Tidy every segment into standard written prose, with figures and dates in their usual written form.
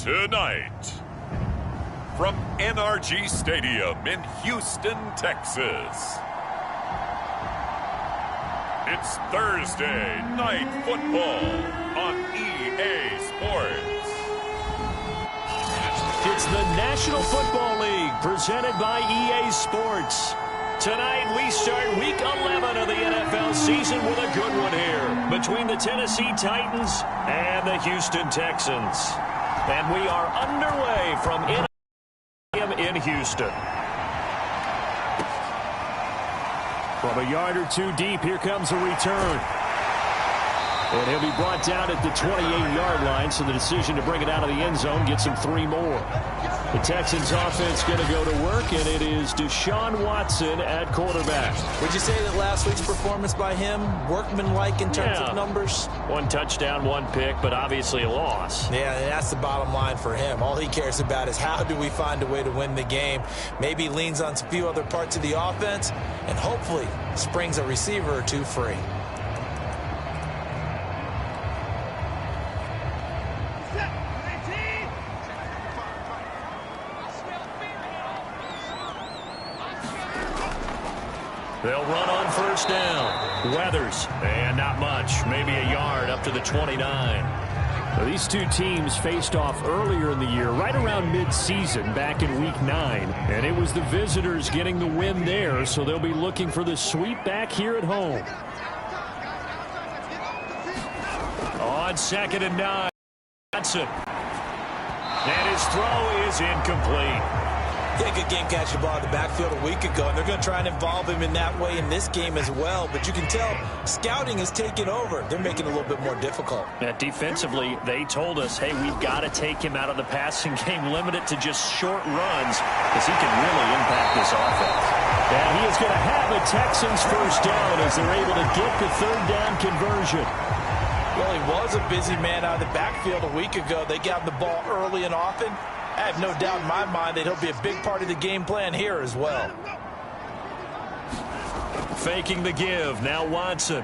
Tonight, from NRG Stadium in Houston, Texas, it's Thursday Night Football on EA Sports. It's the National Football League presented by EA Sports. Tonight we start Week 11 of the NFL season with a good one here between the Tennessee Titans and the Houston Texans. And we are underway from in Houston. From a yard or two deep, here comes a return. And he'll be brought down at the 28-yard line, so the decision to bring it out of the end zone gets him 3 more. The Texans offense going to go to work, and it is Deshaun Watson at quarterback. Would you say that last week's performance by him, workmanlike in terms of numbers? 1 touchdown, 1 pick, but obviously a loss. Yeah, and that's the bottom line for him. All he cares about is how do we find a way to win the game. Maybe leans on a few other parts of the offense, and hopefully springs a receiver or 2 free. They'll run on first down. Weathers, and not much. Maybe a yard up to the 29. Well, these two teams faced off earlier in the year, right around mid-season, back in Week 9. And it was the visitors getting the win there, so they'll be looking for the sweep back here at home. On 2nd and 9, Johnson. And his throw is incomplete. Yeah, good game catching the ball in the backfield a week ago, and they're going to try and involve him in that way in this game as well. But you can tell scouting is taking over. They're making it a little bit more difficult. Yeah, defensively, they told us, hey, we've got to take him out of the passing game, limit it to just short runs, because he can really impact this offense. And he is going to have a Texans first down as they're able to get the 3rd down conversion. Well, he was a busy man out of the backfield a week ago. They got the ball early and often. I have no doubt in my mind that he'll be a big part of the game plan here as well. Faking the give. Now Watson.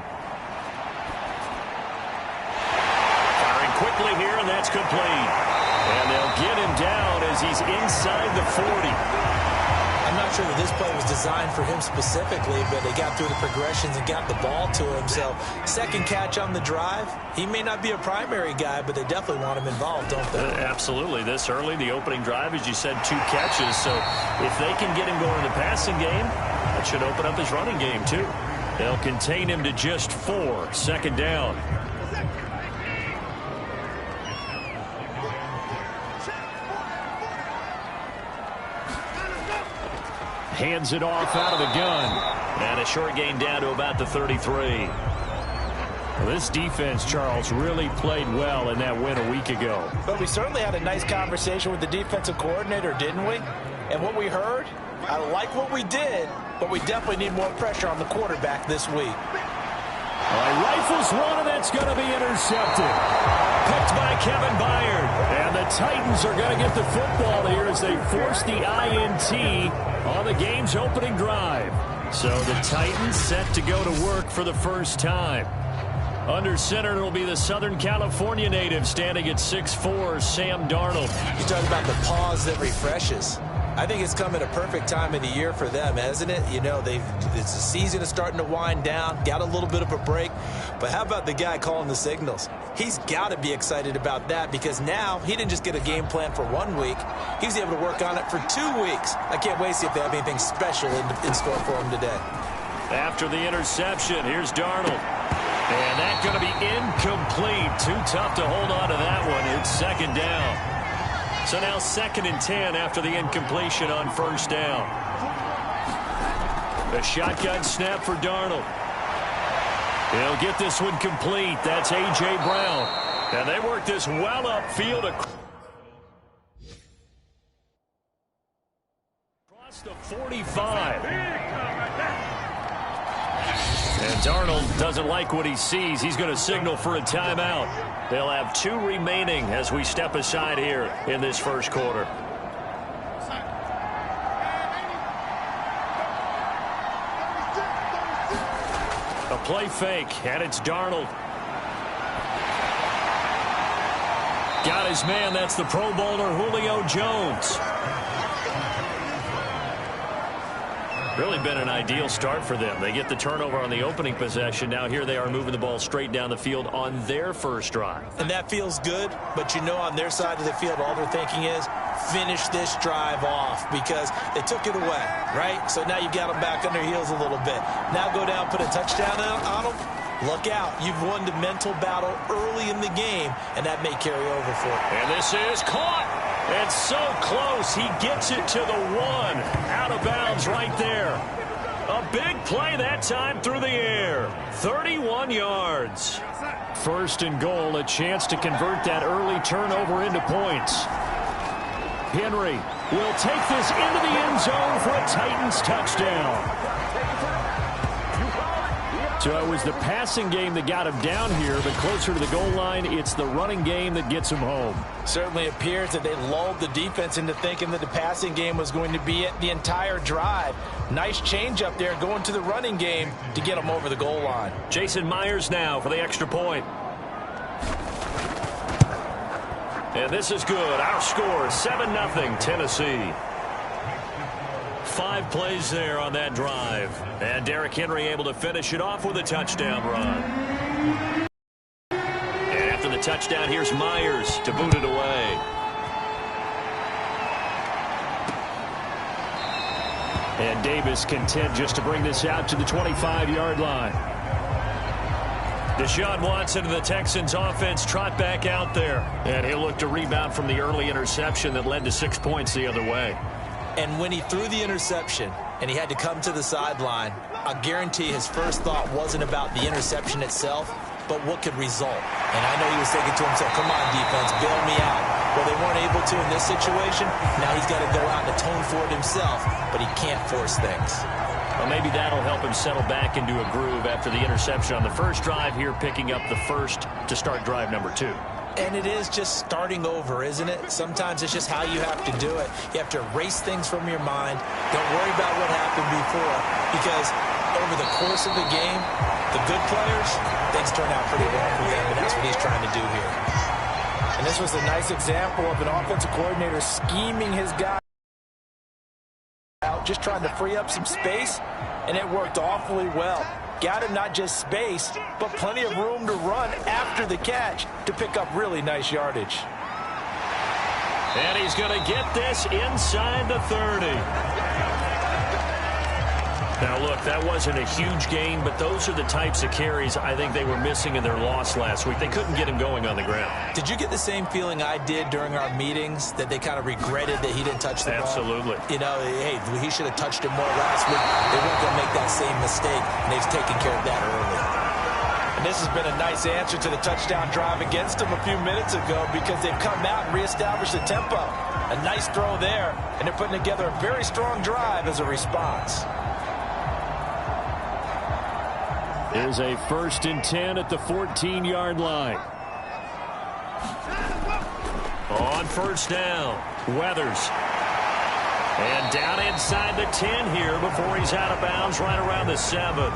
Firing quickly here, and that's complete. And they'll get him down as he's inside the 40. I'm not sure that this play was designed for him specifically, but they got through the progressions and got the ball to him. So, second catch on the drive. He may not be a primary guy, but they definitely want him involved, don't they? Absolutely. This early, the opening drive, as you said, 2 catches. So, if they can get him going in the passing game, that should open up his running game, too. They'll contain him to just 4. 2nd down. Hands it off out of the gun. And a short gain down to about the 33. Well, this defense, Charles, really played well in that win a week ago. But we certainly had a nice conversation with the defensive coordinator, didn't we? And what we heard, I like what we did, but we definitely need more pressure on the quarterback this week. Rifles one, and that's going to be intercepted. Picked by Kevin Byard. And the Titans are going to get the football here as they force the INT on the game's opening drive. So the Titans set to go to work for the first time. Under center, it'll be the Southern California native standing at 6'4", Sam Darnold. You talk about the pause that refreshes. I think it's come at a perfect time of the year for them, hasn't it? You know, the season is starting to wind down, got a little bit of a break. But how about the guy calling the signals? He's got to be excited about that because now he didn't just get a game plan for 1 week. He was able to work on it for 2 weeks. I can't wait to see if they have anything special in store for him today. After the interception, here's Darnold. And that's going to be incomplete. Too tough to hold on to that one. It's 2nd down. So now 2nd and 10 after the incompletion on first down. The shotgun snap for Darnold. He'll get this one complete. That's A.J. Brown. And they work this well upfield across the 45. And Darnold doesn't like what he sees. He's going to signal for a timeout. They'll have 2 remaining as we step aside here in this first quarter. A play fake, and it's Darnold. Got his man. That's the Pro Bowler Julio Jones. Really been an ideal start for them. They get the turnover on the opening possession. Now here they are moving the ball straight down the field on their first drive. And that feels good, but you know on their side of the field all they're thinking is finish this drive off because they took it away, right? So now you got them back on their heels a little bit. Now go down, put a touchdown on them. Look out. You've won the mental battle early in the game, and that may carry over for you. And this is caught. And so close. He gets it to the 1. Out of bounds right there. A big play that time through the air. 31 yards. First and goal, a chance to convert that early turnover into points. Henry will take this into the end zone for a Titans touchdown. So it was the passing game that got him down here, but closer to the goal line, it's the running game that gets him home. Certainly appears that they lulled the defense into thinking that the passing game was going to be it the entire drive. Nice change up there going to the running game to get them over the goal line. Jason Myers now for the extra point. And this is good. Our score, 7-0 Tennessee. 5 plays there on that drive. And Derrick Henry able to finish it off with a touchdown run. And after the touchdown, here's Myers to boot it away. And Davis content just to bring this out to the 25-yard line. Deshaun Watson and the Texans offense trot back out there. And he'll look to rebound from the early interception that led to 6 points the other way. And when he threw the interception and he had to come to the sideline, I guarantee his first thought wasn't about the interception itself, but what could result. And I know he was thinking to himself, come on, defense, bail me out. Well, they weren't able to in this situation. Now he's got to go out and atone for it himself, but he can't force things. Well, maybe that'll help him settle back into a groove after the interception on the first drive here, picking up the first to start drive number 2. And it is just starting over, isn't it? Sometimes it's just how you have to do it. You have to erase things from your mind. Don't worry about what happened before, because over the course of the game, the good players, things turn out pretty well for them, and that's what he's trying to do here. And this was a nice example of an offensive coordinator scheming his guy out, just trying to free up some space, and it worked awfully well. Got him not just space, but plenty of room to run after the catch to pick up really nice yardage. And he's going to get this inside the 30. Now, look, that wasn't a huge gain, but those are the types of carries I think they were missing in their loss last week. They couldn't get him going on the ground. Did you get the same feeling I did during our meetings, that they kind of regretted that he didn't touch the ball? Absolutely. You know, hey, he should have touched it more last week. They weren't going to make that same mistake, and they've taken care of that early. And this has been a nice answer to the touchdown drive against them a few minutes ago, because they've come out and reestablished the tempo. A nice throw there, and they're putting together a very strong drive as a response. Here's a 1st and 10 at the 14-yard line. On first down, Weathers. And down inside the 10 here before he's out of bounds right around the 7.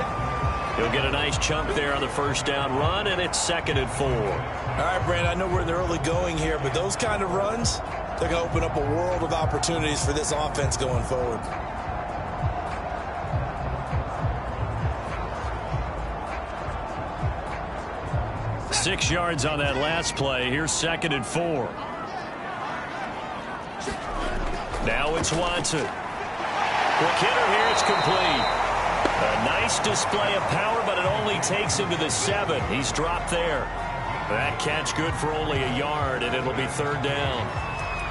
He'll get a nice chunk there on the first down run, and it's 2nd and 4. All right, Brandon, I know we're in the early going here, but those kind of runs, they're going to open up a world of opportunities for this offense going forward. Six yards on that last play. Here's 2nd and 4. Now it's Watson. Quick hitter here. It's complete. A nice display of power, but it only takes him to the 7. He's dropped there. That catch good for only a yard, and it'll be 3rd down.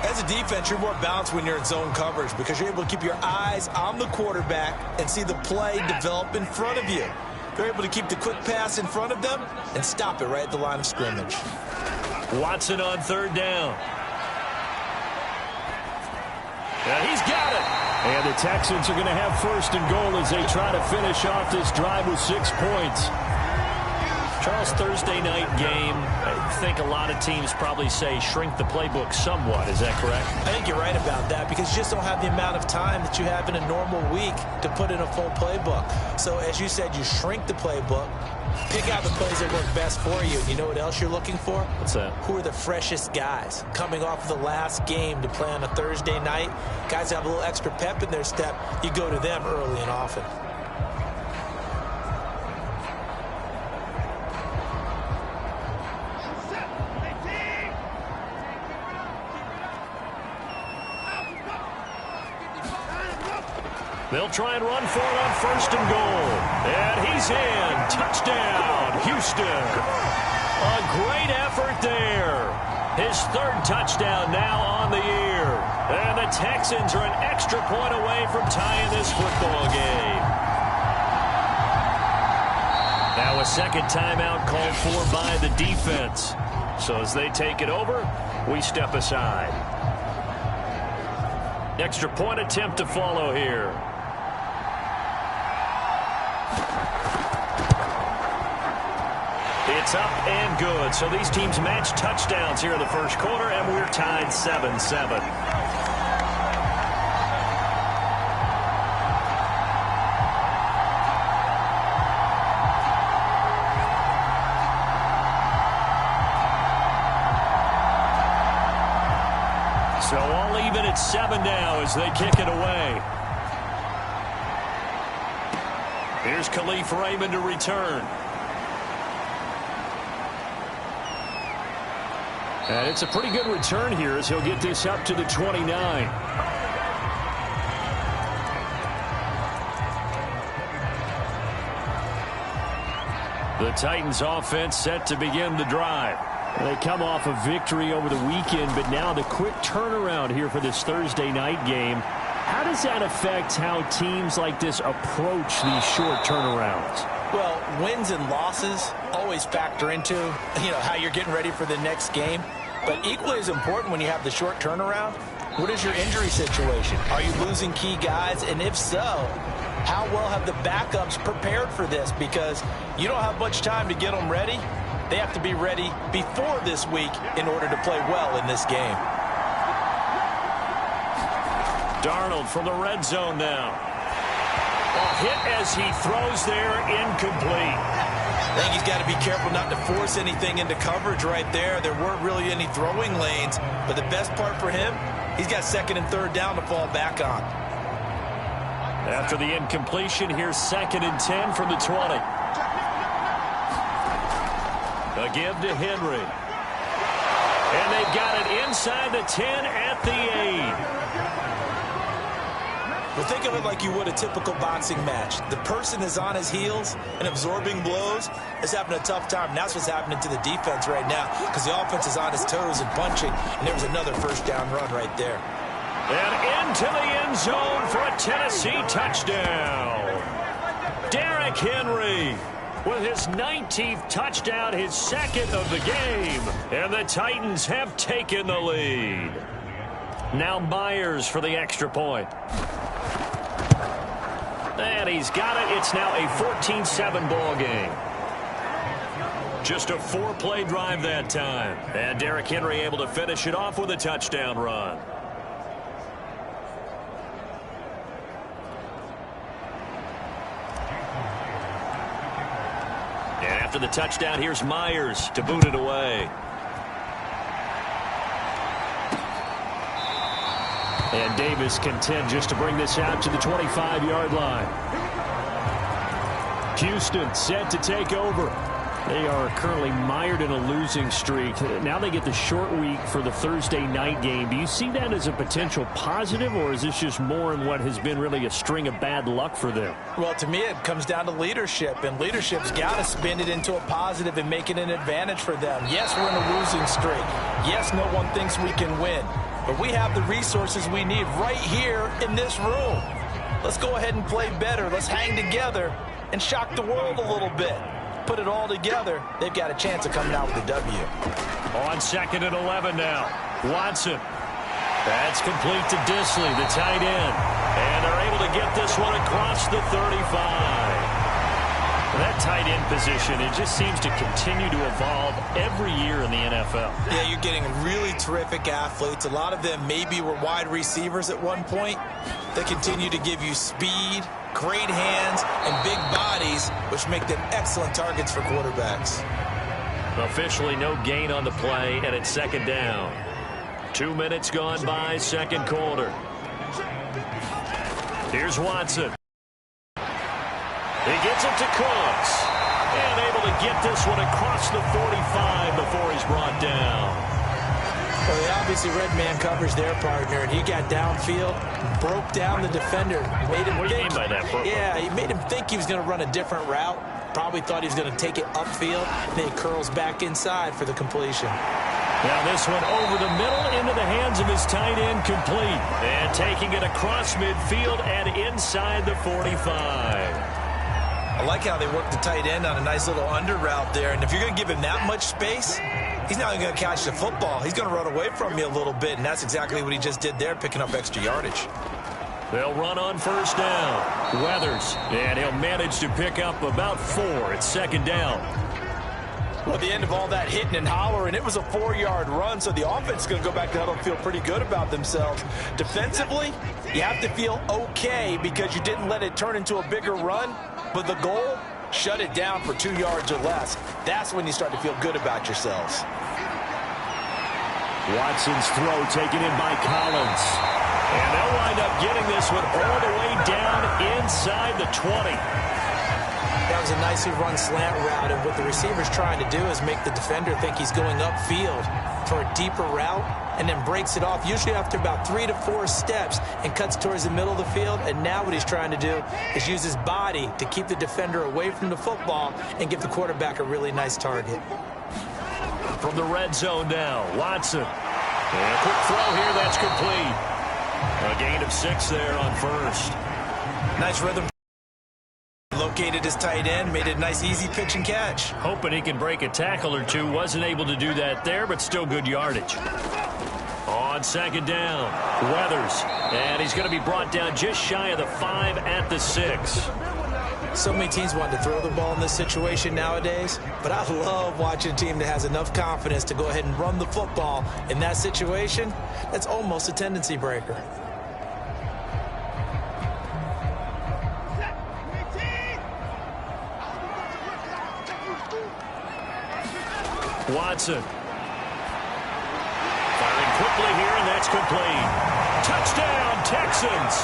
As a defense, you're more balanced when you're in zone coverage, because you're able to keep your eyes on the quarterback and see the play develop in front of you. They're able to keep the quick pass in front of them and stop it right at the line of scrimmage. Watson on 3rd down. And he's got it. And the Texans are going to have 1st and goal as they try to finish off this drive with 6 points. Charles, Thursday night game, I think a lot of teams probably say shrink the playbook somewhat. Is that correct? I think you're right about that, because you just don't have the amount of time that you have in a normal week to put in a full playbook. So as you said, you shrink the playbook, Pick out the plays that work best for you. And you know what else you're looking for? What's that? Who are the freshest guys coming off of the last game to play on a Thursday night? Guys have a little extra pep in their step. You go to them early and often. They'll try and run for it on 1st and goal. And he's in. Touchdown, Houston. A great effort there. His 3rd touchdown now on the year. And the Texans are an extra point away from tying this football game. Now a second timeout called for by the defense. So as they take it over, we step aside. Extra point attempt to follow here. It's up and good. So these teams match touchdowns here in the first quarter, and we're tied 7-7. So all even at 7 now as they kick it away. Here's Khalif Raymond to return. And it's a pretty good return here as he'll get this up to the 29. The Titans offense set to begin the drive. They come off a victory over the weekend, but now the quick turnaround here for this Thursday night game. How does that affect how teams like this approach these short turnarounds? Well, wins and losses always factor into, how you're getting ready for the next game. But equally as important when you have the short turnaround, what is your injury situation? Are you losing key guys? And if so, how well have the backups prepared for this? Because you don't have much time to get them ready. They have to be ready before this week in order to play well in this game. Darnold from the red zone now. A hit as he throws there, incomplete. I think he's got to be careful not to force anything into coverage right there. There weren't really any throwing lanes, but the best part for him, he's got 2nd and 3rd down to fall back on. After the incompletion, here's 2nd and 10 from the 20. A give to Henry. And they've got it inside the 10 at the 8. Well, think of it like you would a typical boxing match. The person is on his heels and absorbing blows is having a tough time. And that's what's happening to the defense right now because the offense is on his toes and punching. And there was another 1st down run right there. And into the end zone for a Tennessee touchdown. Derrick Henry with his 19th touchdown, his 2nd of the game. And the Titans have taken the lead. Now Myers for the extra point. And he's got it. It's now a 14-7 ball game. Just a 4-play drive that time. And Derrick Henry able to finish it off with a touchdown run. And after the touchdown, here's Myers to boot it away. And Davis content just to bring this out to the 25-yard line. Houston set to take over. They are currently mired in a losing streak. Now they get the short week for the Thursday night game. Do you see that as a potential positive, or is this just more in what has been really a string of bad luck for them? Well, to me, it comes down to leadership, and leadership's got to spin it into a positive and make it an advantage for them. Yes, we're in a losing streak. Yes, no one thinks we can win. But we have the resources we need right here in this room. Let's go ahead and play better. Let's hang together and shock the world a little bit. Put it all together, they've got a chance of coming out with a W. On 2nd and 11 now. Watson. That's complete to Disley, the tight end. And they're able to get this one across the 35. That tight end position, it just seems to continue to evolve every year in the NFL. Yeah, you're getting really terrific athletes. A lot of them maybe were wide receivers at one point. They continue to give you speed, great hands, and big bodies, which make them excellent targets for quarterbacks. Officially no gain on the play, and it's second down. 2 minutes gone by, second quarter. Here's Watson. He gets it to Cooks. And able to get this one across the 45 before he's brought down. Well, they obviously read man coverage their partner, and he got downfield, broke down the defender. Made him what do you mean by that, Burko? Yeah, he made him think he was going to run a different route. Probably thought he was going to take it upfield. Then he curls back inside for the completion. Now this one over the middle into the hands of his tight end, complete. And taking it across midfield and inside the 45. I like how they work the tight end on a nice little under route there. And if you're going to give him that much space, he's not going to catch the football. He's going to run away from you a little bit, and that's exactly what he just did there, picking up extra yardage. They'll run on first down. Weathers, and he'll manage to pick up about 4. It's second down. Well, at the end of all that hitting and hollering, it was a 4-yard run, so the offense is going to go back to huddle and feel pretty good about themselves. Defensively, you have to feel okay because you didn't let it turn into a bigger run, but the goal, shut it down for 2 yards or less. That's when you start to feel good about yourselves. Watson's throw taken in by Collins. And they'll wind up getting this one all the way down inside the 20. That was a nicely run slant route, and what the receiver's trying to do is make the defender think he's going upfield for a deeper route, and then breaks it off, usually after about 3 to 4 steps, and cuts towards the middle of the field. And now what he's trying to do is use his body to keep the defender away from the football and give the quarterback a really nice target. From the red zone now, Watson. And a quick throw here, that's complete. A gain of 6 there on first. Nice rhythm. Located his tight end, made it a nice easy pitch and catch. Hoping he can break a tackle or two. Wasn't able to do that there, but still good yardage. On second down, Weathers. And he's going to be brought down just shy of the 5 at the 6. So many teams want to throw the ball in this situation nowadays, but I love watching a team that has enough confidence to go ahead and run the football in that situation. That's almost a tendency breaker. Watson. Firing quickly here, and that's complete. Touchdown, Texans.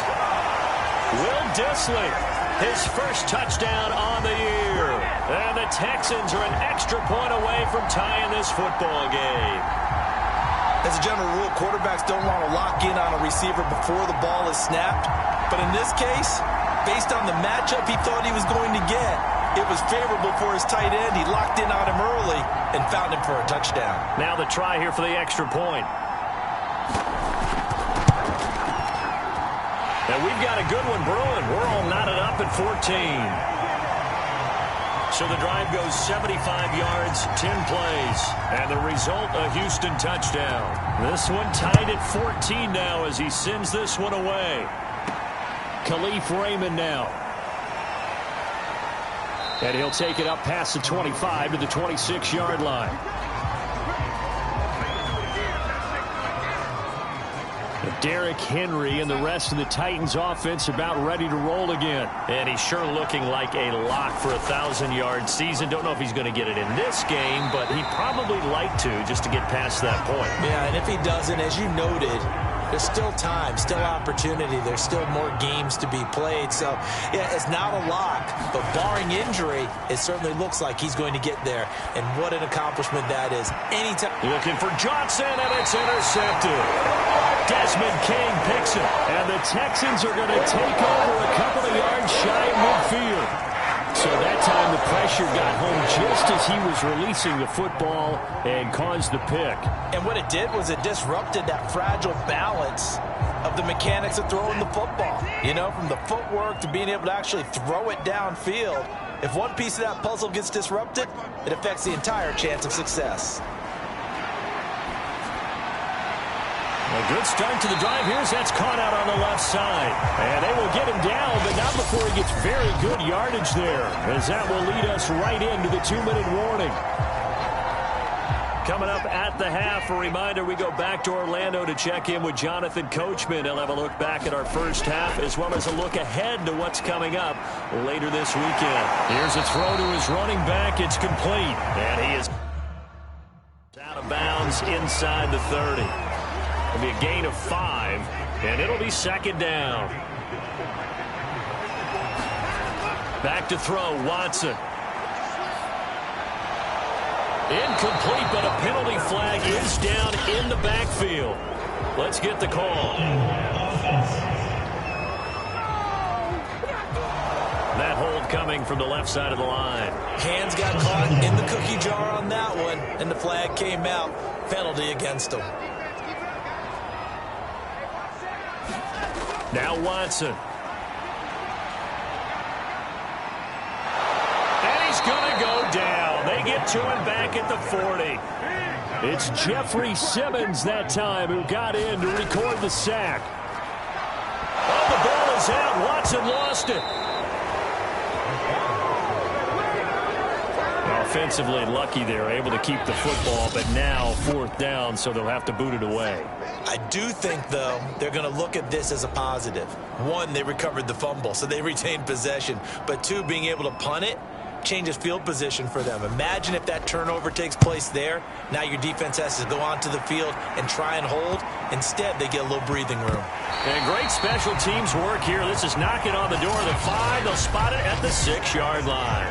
Will Dissly, his first touchdown on the year. And the Texans are an extra point away from tying this football game. As a general rule, quarterbacks don't want to lock in on a receiver before the ball is snapped. But in this case, based on the matchup he thought he was going to get, it was favorable for his tight end. He locked in on him early and found him for a touchdown. Now the try here for the extra point. And we've got a good one brewing. We're all knotted up at 14. So the drive goes 75 yards, 10 plays. And the result, a Houston touchdown. This one tied at 14 now as he sends this one away. Khalif Raymond now. And he'll take it up past the 25 to the 26-yard line. Derrick Henry and the rest of the Titans offense about ready to roll again. And he's sure looking like a lock for a 1,000-yard season. Don't know if he's going to get it in this game, but he'd probably like to just to get past that point. Yeah, and if he doesn't, as you noted, there's still time, still opportunity. There's still more games to be played. So, yeah, it's not a lock, but barring injury, it certainly looks like he's going to get there. And what an accomplishment that is. Anytime. Looking for Johnson, and it's intercepted. Desmond King picks it, and the Texans are going to take over a couple of yards shy of midfield. So that time the pressure got home just as he was releasing the football and caused the pick. And what it did was it disrupted that fragile balance of the mechanics of throwing the football. You know, from the footwork to being able to actually throw it downfield. If one piece of that puzzle gets disrupted, it affects the entire chance of success. A good start to the drive here as that's caught out on the left side. And they will get him down, but not before he gets very good yardage there, as that will lead us right into the 2-minute warning. Coming up at the half, a reminder, we go back to Orlando to check in with Jonathan Coachman. He'll have a look back at our first half as well as a look ahead to what's coming up later this weekend. Here's a throw to his running back. It's complete. And he is out of bounds inside the 30. It'll be a gain of 5, and it'll be second down. Back to throw, Watson. Incomplete, but a penalty flag is down in the backfield. Let's get the call. That hold coming from the left side of the line. Hands got caught in the cookie jar on that one, and the flag came out. Penalty against him. Now Watson. Going to go down. They get to him back at the 40. It's Jeffrey Simmons that time who got in to record the sack. Oh, the ball is out. Watson lost it. Offensively lucky they're able to keep the football, but now 4th down, so they'll have to boot it away. I do think, though, they're going to look at this as a positive. 1, they recovered the fumble, so they retained possession. But 2, being able to punt it changes field position for them. Imagine if that turnover takes place there. Now your defense has to go onto the field and try and hold. Instead, they get a little breathing room. And great special teams work here. This is knocking on the door of the 5. They'll spot it at the 6-yard line.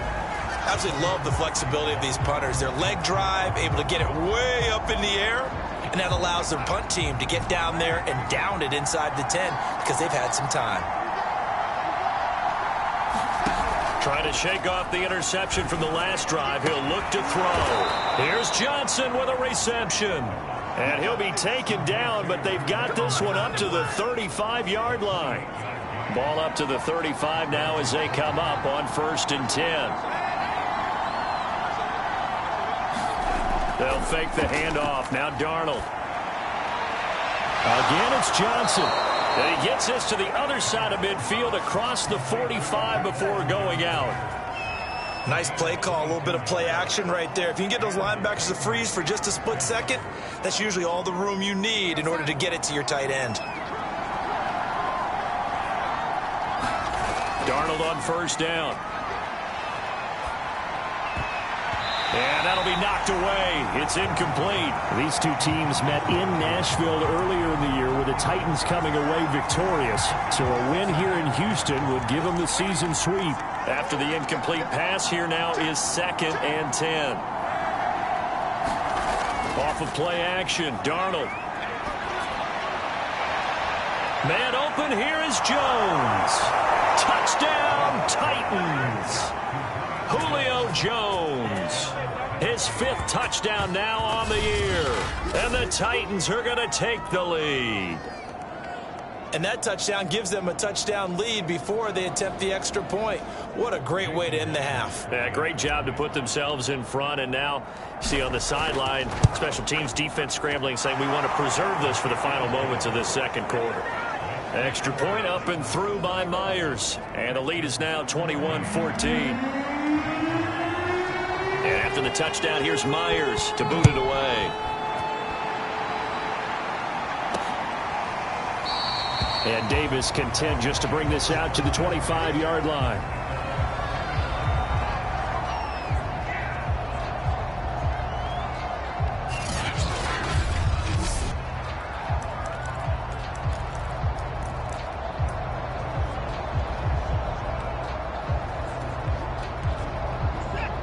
Absolutely love the flexibility of these punters. Their leg drive, able to get it way up in the air, and that allows their punt team to get down there and down it inside the 10 because they've had some time. Trying to shake off the interception from the last drive. He'll look to throw. Here's Johnson with a reception. And he'll be taken down, but they've got this one up to the 35-yard line. Ball up to the 35 now as they come up on 1st and 10. They'll fake the handoff. Now Darnold. Again, it's Johnson. And he gets this to the other side of midfield across the 45 before going out. Nice play call, a little bit of play action right there. If you can get those linebackers to freeze for just a split second, that's usually all the room you need in order to get it to your tight end. Darnold on 1st down. And that'll be knocked away. It's incomplete. These two teams met in Nashville earlier in the year with the Titans coming away victorious. So a win here in Houston would give them the season sweep. After the incomplete pass, here now is 2nd and 10. Off of play action, Darnold. Man open, here is Jones. Touchdown, Titans. Julio Jones. His 5th touchdown now on the year. And the Titans are going to take the lead. And that touchdown gives them a touchdown lead before they attempt the extra point. What a great way to end the half. Yeah, great job to put themselves in front. And now, see on the sideline, special teams defense scrambling, saying we want to preserve this for the final moments of this 2nd quarter. Extra point up and through by Myers. And the lead is now 21-14. And after the touchdown, here's Myers to boot it away. And Davis content just to bring this out to the 25-yard line.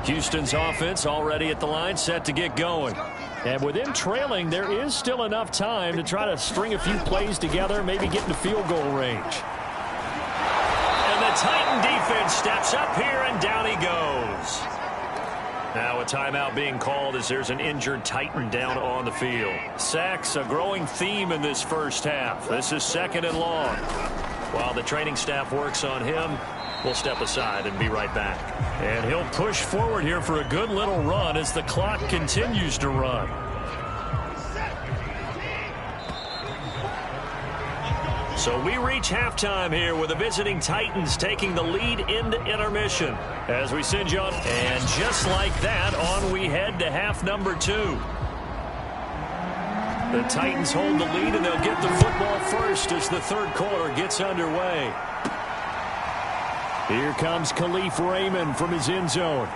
Houston's offense already at the line, set to get going. And with them trailing, there is still enough time to try to string a few plays together, maybe get into field goal range. And the Titan defense steps up here, and down he goes. Now a timeout being called as there's an injured Titan down on the field. Sacks, a growing theme in this first half. This is 2nd and long. While the training staff works on him, we'll step aside and be right back. And he'll push forward here for a good little run as the clock continues to run. So we reach halftime here with the visiting Titans taking the lead into intermission. As we send you on, and just like that, on we head to half number 2. The Titans hold the lead, and they'll get the football first as the third quarter gets underway. Here comes Khalif Raymond from his end zone.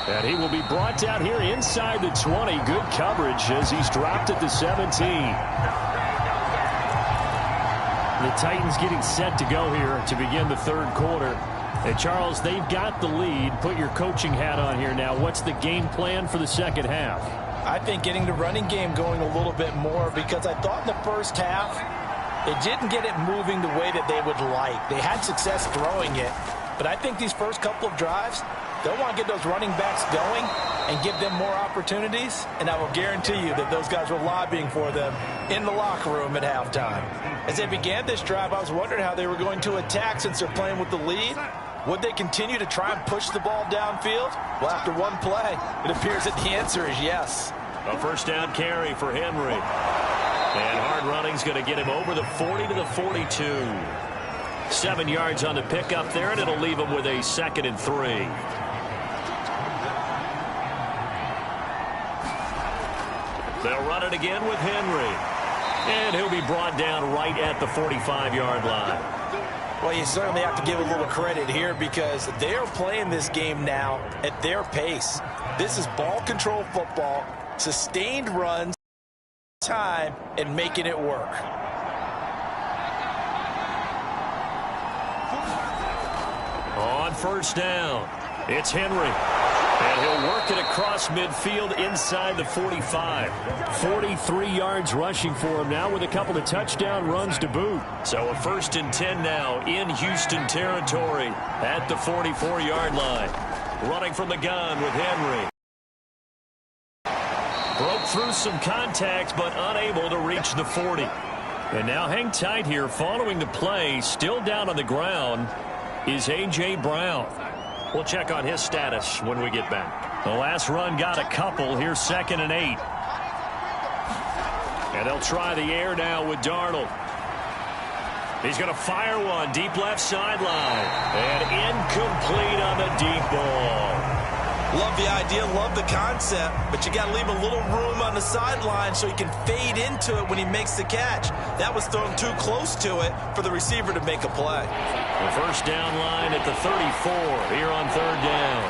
And he will be brought down here inside the 20. Good coverage as he's dropped at the 17. The Titans getting set to go here to begin the third quarter. And Charles, they've got the lead. Put your coaching hat on here now. What's the game plan for the second half? I think getting the running game going a little bit more, because I thought in the first half they didn't get it moving the way that they would like. They had success throwing it, but I think these first couple of drives, they'll want to get those running backs going and give them more opportunities, and I will guarantee you that those guys were lobbying for them in the locker room at halftime. As they began this drive, I was wondering how they were going to attack since they're playing with the lead. Would they continue to try and push the ball downfield? Well, after one play, it appears that the answer is yes. A first down carry for Henry. And hard running's going to get him over the 40 to the 42. 7 yards on the pickup there, and it'll leave him with a 2nd and 3. They'll run it again with Henry. And he'll be brought down right at the 45-yard line. Well, you certainly have to give a little credit here because they're playing this game now at their pace. This is ball control football, sustained runs, time, and making it work. On first down, it's Henry. And he'll work it across midfield inside the 45. 43 yards rushing for him now with a couple of touchdown runs to boot. So a 1st and 10 now in Houston territory at the 44-yard line. Running from the gun with Henry. Broke through some contact, but unable to reach the 40. And now hang tight here. Following the play, still down on the ground, is A.J. Brown. We'll check on his status when we get back. The last run got a couple. Here's 2nd and 8. And they'll try the air now with Darnold. He's going to fire one deep left sideline. And incomplete on the deep ball. Love the idea, love the concept, but you got to leave a little room on the sideline so he can fade into it when he makes the catch. That was thrown too close to it for the receiver to make a play. The first down line at the 34 here on 3rd down.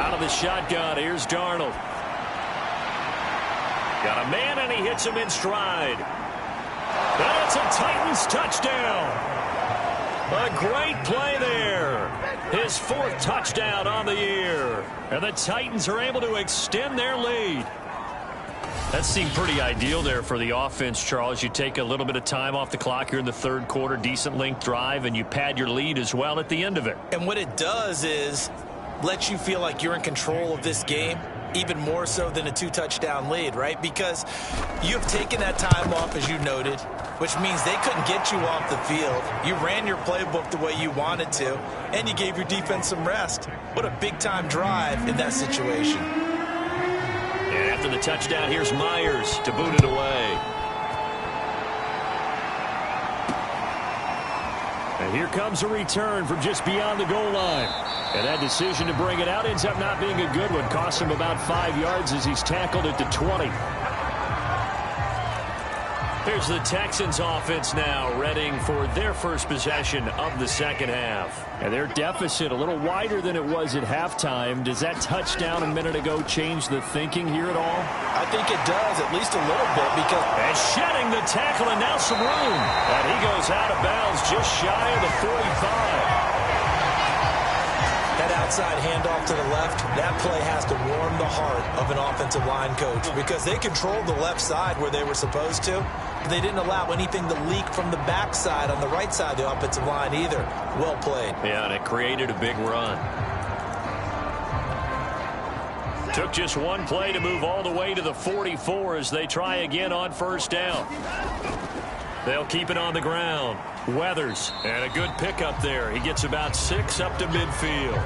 Out of the shotgun, here's Darnold. Got a man, and he hits him in stride. That's a Titans touchdown. A great play there. His 4th touchdown on the year. And the Titans are able to extend their lead. That seemed pretty ideal there for the offense, Charles. You take a little bit of time off the clock here in the third quarter, decent length drive, and you pad your lead as well at the end of it. And what it does is let you feel like you're in control of this game, even more so than a 2-touchdown lead, right? Because you've taken that time off, as you noted, which means they couldn't get you off the field. You ran your playbook the way you wanted to, and you gave your defense some rest. What a big-time drive in that situation. And after the touchdown, here's Myers to boot it away. And here comes a return from just beyond the goal line. And that decision to bring it out ends up not being a good one. Costs him about 5 yards as he's tackled at the 20. Here's the Texans offense now, readying for their first possession of the second half. And their deficit a little wider than it was at halftime. Does that touchdown a minute ago change the thinking here at all? I think it does, at least a little bit, because... And shedding the tackle, and now some room. And he goes out of bounds just shy of the 45. That outside handoff to the left, that play has to warm the heart of an offensive line coach because they controlled the left side where they were supposed to. They didn't allow anything to leak from the backside on the right side of the offensive line either. Well played. Yeah, and it created a big run. Took just one play to move all the way to the 44 as they try again on first down. They'll keep it on the ground. Weathers, and a good pickup there. He gets about 6 up to midfield.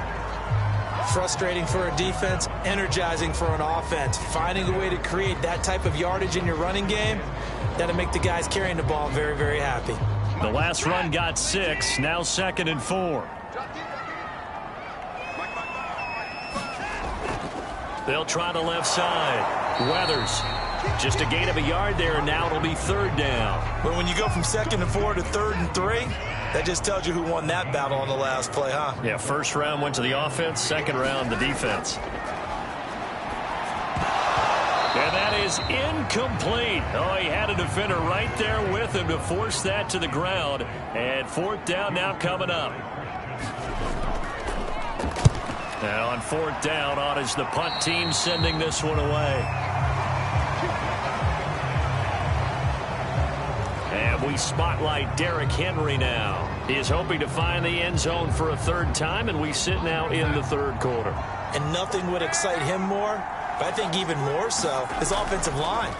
Frustrating for a defense, energizing for an offense. Finding a way to create that type of yardage in your running game, that'll make the guys carrying the ball very, very happy. The last run got 6, now 2nd and 4. They'll try the left side. Weathers. Just a gain of a yard there, and now it'll be 3rd down. But when you go from 2nd and 4 to 3rd and 3, that just tells you who won that battle on the last play, huh? Yeah, 1st round went to the offense, 2nd round the defense. And that is incomplete. Oh, he had a defender right there with him to force that to the ground. And 4th down now coming up. And on 4th down, on is the punt team sending this one away. And we spotlight Derrick Henry now. He is hoping to find the end zone for a 3rd time, and we sit now in the 3rd quarter. And nothing would excite him more, but I think even more so, his offensive line.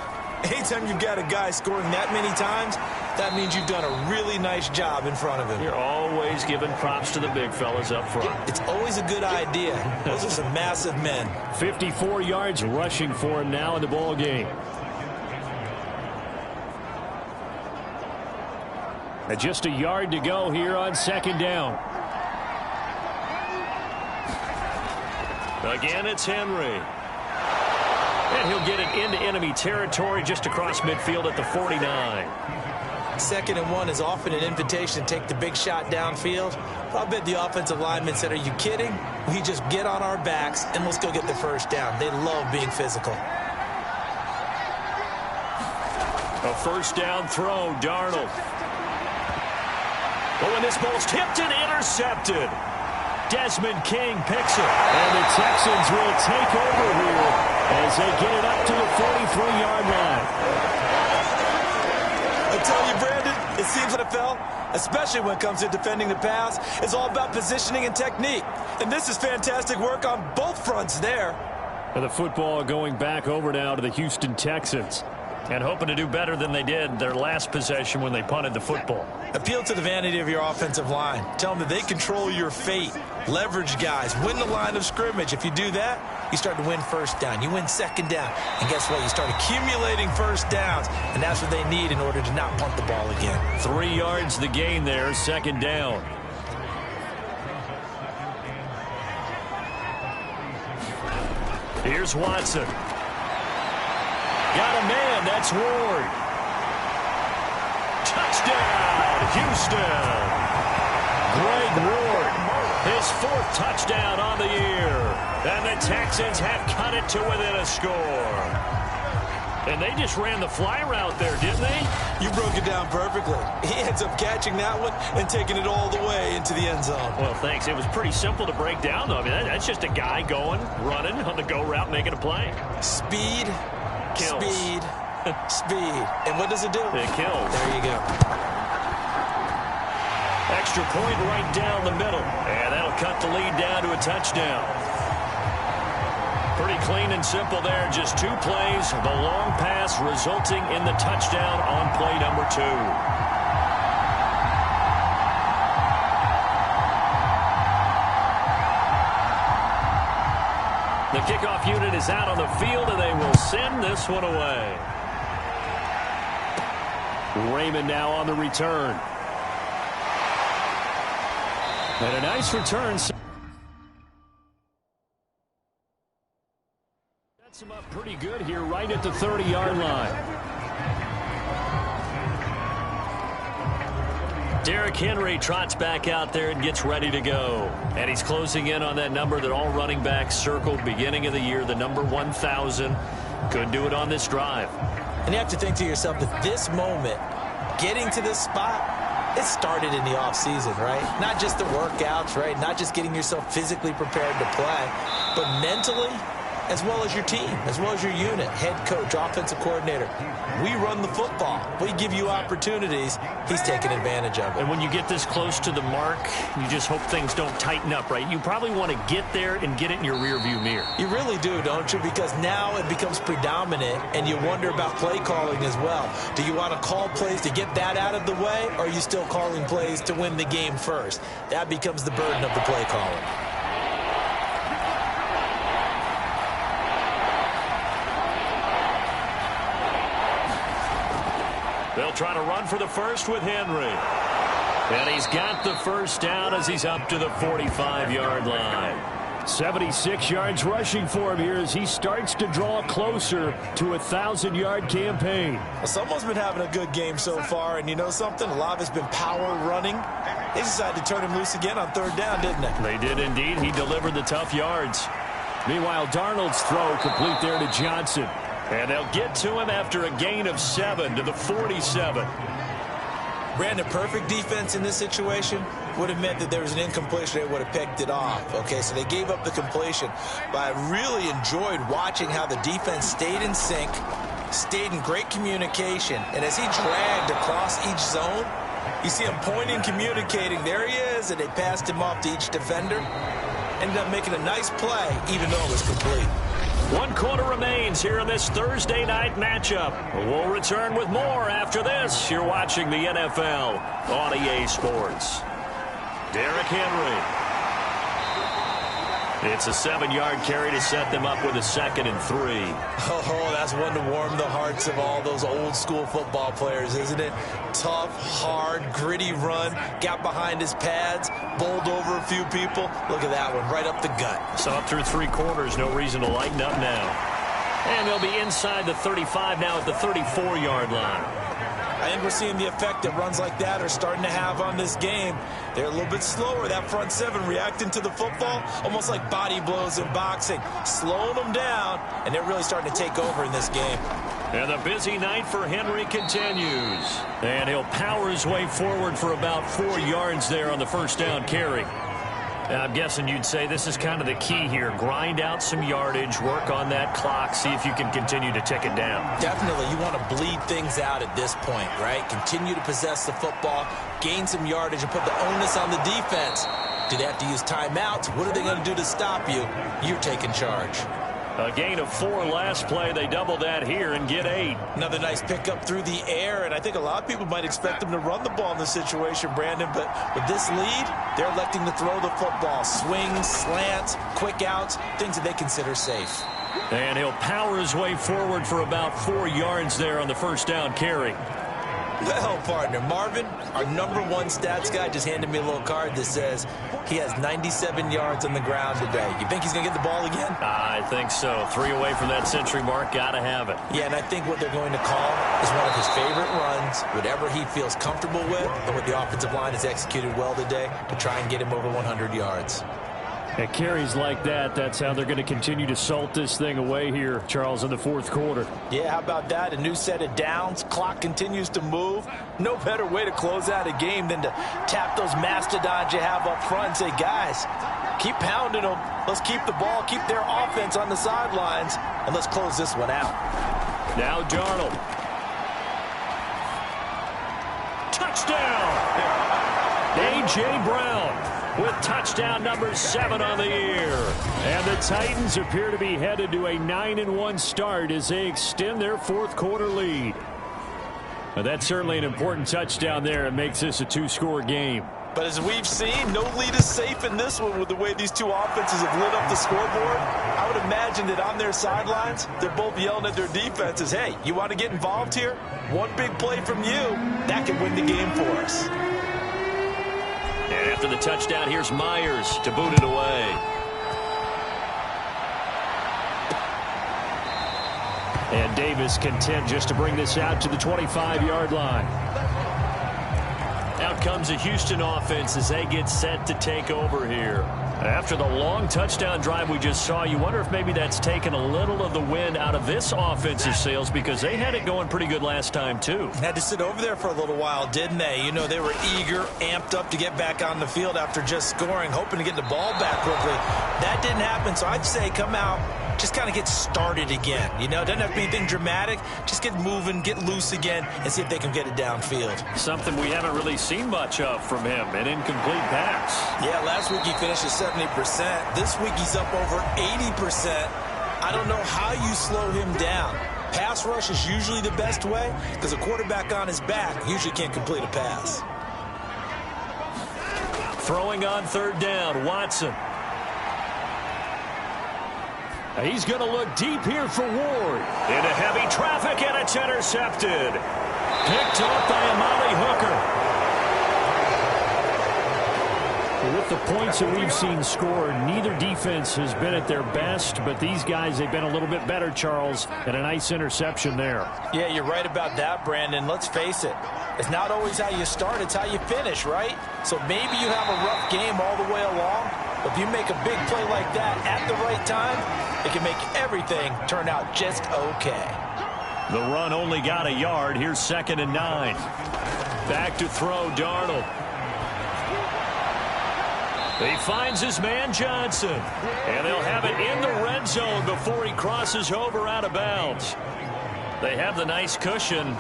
Anytime you've got a guy scoring that many times, that means you've done a really nice job in front of him. You're always giving props to the big fellas up front. It's always a good idea. Those are some massive men. 54 yards rushing for him now in the ball game. And just a yard to go here on 2nd down. Again, it's Henry. And he'll get it into enemy territory just across midfield at the 49. 2nd and 1 is often an invitation to take the big shot downfield. But I bet the offensive lineman said, are you kidding? We just get on our backs and let's go get the 1st down. They love being physical. A 1st down throw, Darnold. Oh, and this ball's tipped and intercepted. Desmond King picks it. And the Texans will take over here as they get it up to the 43-yard line. I tell you, Brandon, it seems like NFL, especially when it comes to defending the pass, is all about positioning and technique. And this is fantastic work on both fronts there. And the football going back over now to the Houston Texans. And hoping to do better than they did their last possession when they punted the football. Appeal to the vanity of your offensive line. Tell them that they control your fate. Leverage guys. Win the line of scrimmage. If you do that, you start to win 1st down. You win 2nd down. And guess what? You start accumulating 1st downs. And that's what they need in order to not punt the ball again. 3 yards the gain there, 2nd down. Here's Watson. Got a man. That's Ward. Touchdown, Houston. Greg Ward, his 4th touchdown on the year. And the Texans have cut it to within a score. And they just ran the fly route there, didn't they? You broke it down perfectly. He ends up catching that one and taking it all the way into the end zone. Well, thanks. It was pretty simple to break down, though. I mean, that's just a guy going, running on the go route, making a play. Speed, kills. Speed, speed. And what does it do? It kills. There you go. Extra point right down the middle. And that'll cut the lead down to a touchdown. Pretty clean and simple there. Just 2 plays. The long pass resulting in the touchdown on play number 2. The kickoff unit is out on the field, and they will send this one away. Raymond now on the return. And a nice return. Sets him up pretty good here right at the 30-yard line. Derrick Henry trots back out there and gets ready to go. And he's closing in on that number that all running backs circled beginning of the year, the number 1,000. Couldn't do it on this drive. And you have to think to yourself that this moment, getting to this spot, it started in the offseason, right? Not just the workouts, right? Not just getting yourself physically prepared to play, but mentally, as well as your team, as well as your unit, head coach, offensive coordinator. We run the football. We give you opportunities. He's taking advantage of it. And when you get this close to the mark, you just hope things don't tighten up, right? You probably want to get there and get it in your rearview mirror. You really do, don't you? Because now it becomes predominant, and you wonder about play calling as well. Do you want to call plays to get that out of the way, or are you still calling plays to win the game first? That becomes the burden of the play calling. They'll try to run for the first with Henry. And he's got the 1st down as he's up to the 45-yard line. 76 yards rushing for him here as he starts to draw closer to a 1,000-yard campaign. Well, someone's been having a good game so far, and you know something? A lot of it's been power running. They decided to turn him loose again on third down, didn't they? They did indeed. He delivered the tough yards. Meanwhile, Darnold's throw complete there to Johnson. And they'll get to him after a gain of 7 to the 47. Brandon, perfect defense in this situation would have meant that there was an incompletion. They would have picked it off. Okay, so they gave up the completion. But I really enjoyed watching how the defense stayed in sync, stayed in great communication. And as he dragged across each zone, you see him pointing, communicating. There he is, and they passed him off to each defender. Ended up making a nice play, even though it was complete. 1 quarter remains here in this Thursday night matchup. We'll return with more after this. You're watching the NFL on EA Sports. Derrick Henry. It's a 7-yard carry to set them up with a 2nd and 3. Oh, that's one to warm the hearts of all those old-school football players, isn't it? Tough, hard, gritty run. Got behind his pads, bowled over a few people. Look at that one, right up the gut. So up through 3 quarters, no reason to lighten up now. And they'll be inside the 35 now at the 34-yard line. I think we're seeing the effect that runs like that are starting to have on this game. They're a little bit slower, that front 7 reacting to the football, almost like body blows in boxing, slowing them down, and they're really starting to take over in this game. And the busy night for Henry continues. And he'll power his way forward for about 4 yards there on the first down carry. I'm guessing you'd say this is kind of the key here. Grind out some yardage, work on that clock, see if you can continue to tick it down. Definitely. You want to bleed things out at this point, right? Continue to possess the football, gain some yardage, and put the onus on the defense. Do they have to use timeouts? What are they going to do to stop you? You're taking charge. A gain of 4 last play. They double that here and get 8. Another nice pickup through the air, and I think a lot of people might expect them to run the ball in this situation, Brandon, but with this lead, they're electing to throw the football. Swings, slants, quick outs, things that they consider safe. And he'll power his way forward for about 4 yards there on the first down carry. Well, partner, Marvin, our #1 stats guy, just handed me a little card that says he has 97 yards on the ground today. You think he's going to get the ball again? I think so. 3 away from that century mark. Got to have it. Yeah, and I think what they're going to call is one of his favorite runs, whatever he feels comfortable with, and what the offensive line has executed well today to try and get him over 100 yards. At carries like that, that's how they're going to continue to salt this thing away here, Charles, in the 4th quarter. Yeah, how about that? A new set of downs. Clock continues to move. No better way to close out a game than to tap those mastodons you have up front and say, guys, keep pounding them. Let's keep the ball, keep their offense on the sidelines, and let's close this one out. Now Darnold. Touchdown! A.J. Brown with touchdown number 7 on the year. And the Titans appear to be headed to a 9-1 start as they extend their 4th quarter lead. Now, that's certainly an important touchdown there. It makes this a 2-score game. But as we've seen, no lead is safe in this one with the way these two offenses have lit up the scoreboard. I would imagine that on their sidelines, they're both yelling at their defenses, hey, you want to get involved here? One big play from you, that could win the game for us. And after the touchdown, here's Myers to boot it away. And Davis content just to bring this out to the 25-yard line. Out comes the Houston offense as they get set to take over here. After the long touchdown drive we just saw, you wonder if maybe that's taken a little of the wind out of this offensive sails because they had it going pretty good last time, too. Had to sit over there for a little while, didn't they? You know, they were eager, amped up to get back on the field after just scoring, hoping to get the ball back quickly. That didn't happen, so I'd say come out, just kind of get started again. You know, doesn't have to be anything dramatic. Just get moving, get loose again, and see if they can get it downfield. Something we haven't really seen much of from him, an incomplete pass. Yeah, last week he finished at 70%. This week he's up over 80%. I don't know how you slow him down. Pass rush is usually the best way because a quarterback on his back usually can't complete a pass. Throwing on 3rd down, Watson. He's going to look deep here for Ward. Into heavy traffic, and it's intercepted. Picked up by Amari Hooker. With the points that we've seen scored, neither defense has been at their best, but these guys, they've been a little bit better, Charles, and a nice interception there. Yeah, you're right about that, Brandon. Let's face it. It's not always how you start, it's how you finish, right? So maybe you have a rough game all the way along, but if you make a big play like that at the right time, it can make everything turn out just okay. The run only got a yard. Here's 2nd and 9. Back to throw, Darnold. He finds his man Johnson, and they'll have it in the red zone before he crosses over out of bounds. They have the nice cushion.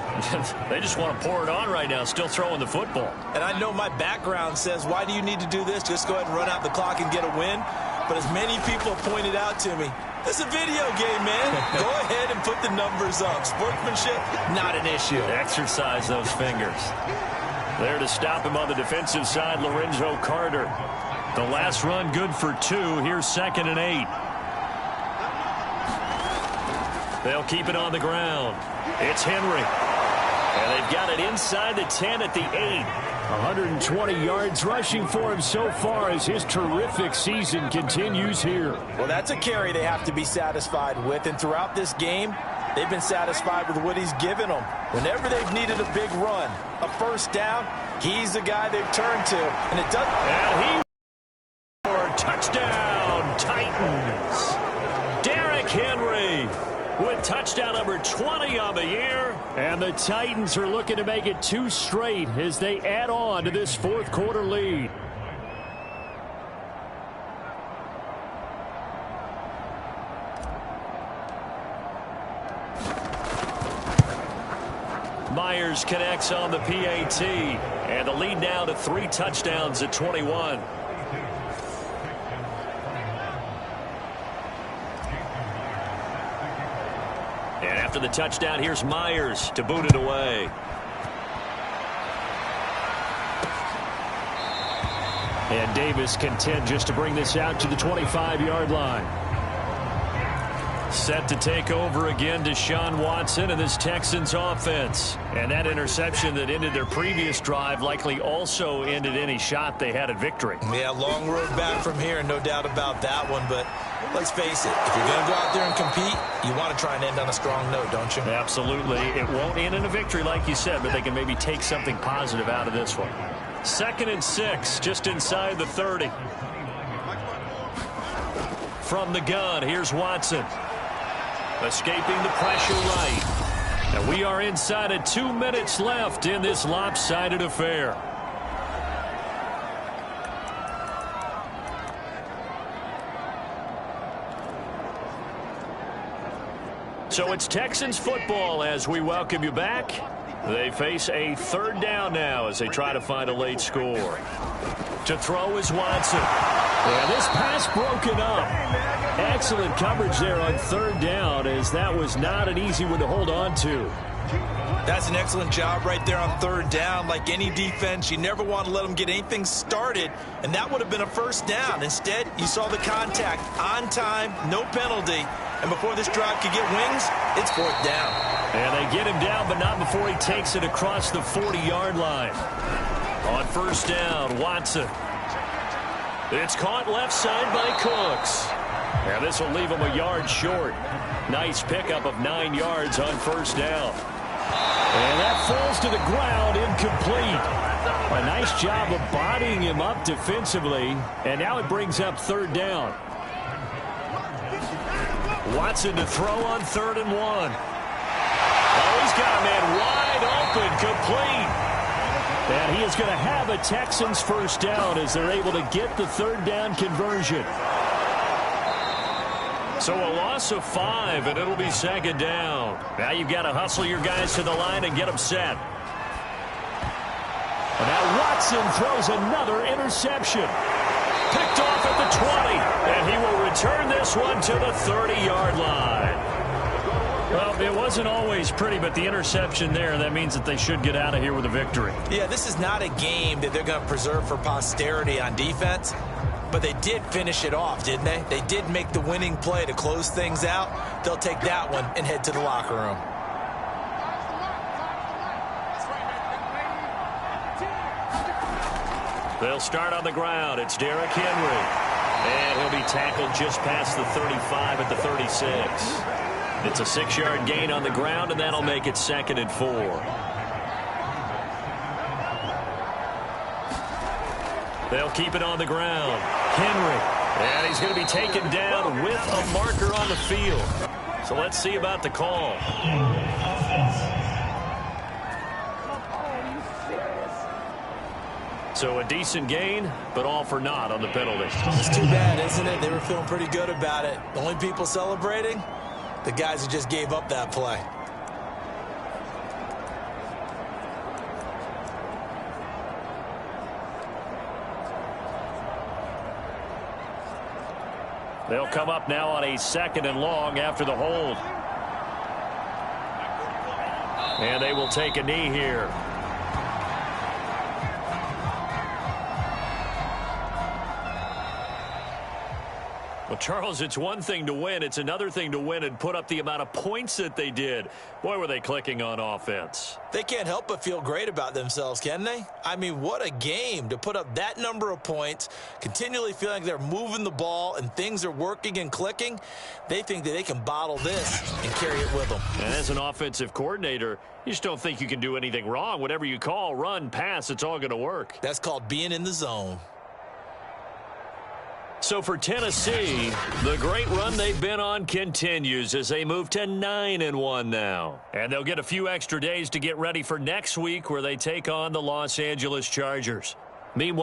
They just want to pour it on right now, still throwing the football. And I know my background says, why do you need to do this? Just go ahead and run out the clock and get a win. But as many people have pointed out to me, it's a video game, man. Go ahead and put the numbers up. Sportsmanship, not an issue. Exercise those fingers. There to stop him on the defensive side, Lorenzo Carter. The last run good for 2. Here's 2nd and 8. They'll keep it on the ground. It's Henry. And they've got it inside the 10 at the 8. 120 yards rushing for him so far as his terrific season continues here. Well, that's a carry they have to be satisfied with. And throughout this game, they've been satisfied with what he's given them. Whenever they've needed a big run, a first down, he's the guy they've turned to. And it does. And he for touchdown, Titans. Derrick Henry with touchdown number 20 on the year. And the Titans are looking to make it 2 straight as they add on to this 4th quarter lead. Myers connects on the PAT. And the lead now to 3 touchdowns at 21. And after the touchdown, here's Myers to boot it away. And Davis content just to bring this out to the 25-yard line. Set to take over again, Deshaun Watson and this Texans offense. And that interception that ended their previous drive likely also ended any shot they had at victory. Yeah, long road back from here, no doubt about that one. But let's face it, if you're going to go out there and compete, you want to try and end on a strong note, don't you? Absolutely. It won't end in a victory like you said, but they can maybe take something positive out of this one. 2nd and 6, just inside the 30. From the gun, here's Watson. Escaping the pressure right. And we are inside of 2 minutes left in this lopsided affair. So it's Texans football as we welcome you back. They face a 3rd down now as they try to find a late score. To throw is Watson. Yeah, this pass broken up. Excellent coverage there on 3rd down, as that was not an easy one to hold on to. That's an excellent job right there on 3rd down. Like any defense, you never want to let them get anything started, and that would have been a 1st down. Instead, you saw the contact on time, no penalty, and before this drive could get wings, it's 4th down. And they get him down, but not before he takes it across the 40-yard line. On 1st down, Watson. It's caught left side by Cooks. And this will leave him a yard short. Nice pickup of 9 yards on 1st down. And that falls to the ground, incomplete. A nice job of bodying him up defensively. And now it brings up 3rd down. Watson to throw on 3rd and 1. Oh, he's got a man wide open, complete. And he is going to have a Texans 1st down as they're able to get the 3rd down conversion. So a loss of 5, and it'll be 2nd down. Now you've got to hustle your guys to the line and get them set. And now Watson throws another interception. Picked off at the 20, and he will return this one to the 30-yard line. Well, it wasn't always pretty, but the interception there, that means that they should get out of here with a victory. Yeah, this is not a game that they're going to preserve for posterity on defense, but they did finish it off, didn't they? They did make the winning play to close things out. They'll take that one and head to the locker room. They'll start on the ground. It's Derrick Henry. And he'll be tackled just past the 35 at the 36. It's a 6-yard gain on the ground, and that'll make it 2nd and 4. They'll keep it on the ground. Henry. And he's going to be taken down with a marker on the field. So let's see about the call. So a decent gain, but all for naught on the penalty. It's too bad, isn't it? They were feeling pretty good about it. The only people celebrating, the guys who just gave up that play. They'll come up now on a 2nd and long after the hold. And they will take a knee here. Well, Charles, it's one thing to win. It's another thing to win and put up the amount of points that they did. Boy, were they clicking on offense. They can't help but feel great about themselves, can they? I mean, what a game to put up that number of points, continually feeling like they're moving the ball and things are working and clicking. They think that they can bottle this and carry it with them. And as an offensive coordinator, you just don't think you can do anything wrong. Whatever you call, run, pass, it's all going to work. That's called being in the zone. So for Tennessee, the great run they've been on continues as they move to 9-1 now. And they'll get a few extra days to get ready for next week where they take on the Los Angeles Chargers. Meanwhile,